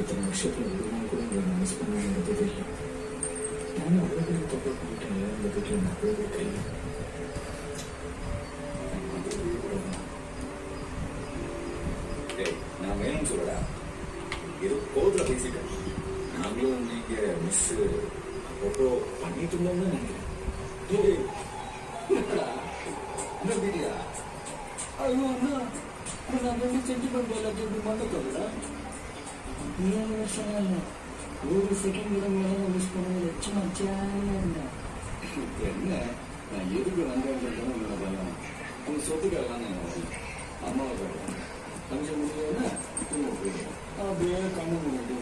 இத்தனை வருஷத்துல ஒரு நாள் கூட உங்களை மிஸ் பண்ணணும்னு இருந்ததே இல்லை. நானும் அவ்வளோ பேர் தப்பு பண்ணிட்டேன். இந்த வீட்டில் நான் அவ்வளோ பேர் கையில் நான் வேணும்னு சொல்லடா, ஏதோ கோவத்துல பேசிட்டேன். நாங்களும் நீங்க மிஸ் அப்போ பண்ணிட்டு இருந்தோம்னு நினைக்கிறேன். வீடியா ஐயோ அண்ணா, நான் எப்படி சென்டிமெண்ட் எல்லாத்தையும் இப்படி பண்ண தவிர 7 வருஷம் இல்லை, ஒரு செகண்ட் கூட மேலே மிஸ் பண்ணது சும்மா ஜாலியாக இருந்தேன். என்ன நான் எதுக்கு வந்தேன்றது உங்களை பயம். உங்க சொத்துக்கெல்லாம் அம்மாவை சொல்றேன். ஃபங்க்ஷன் முடிஞ்சோன்னா தூங்க போயிடுவோம். அப்படியே கண்ணு முடிஞ்சு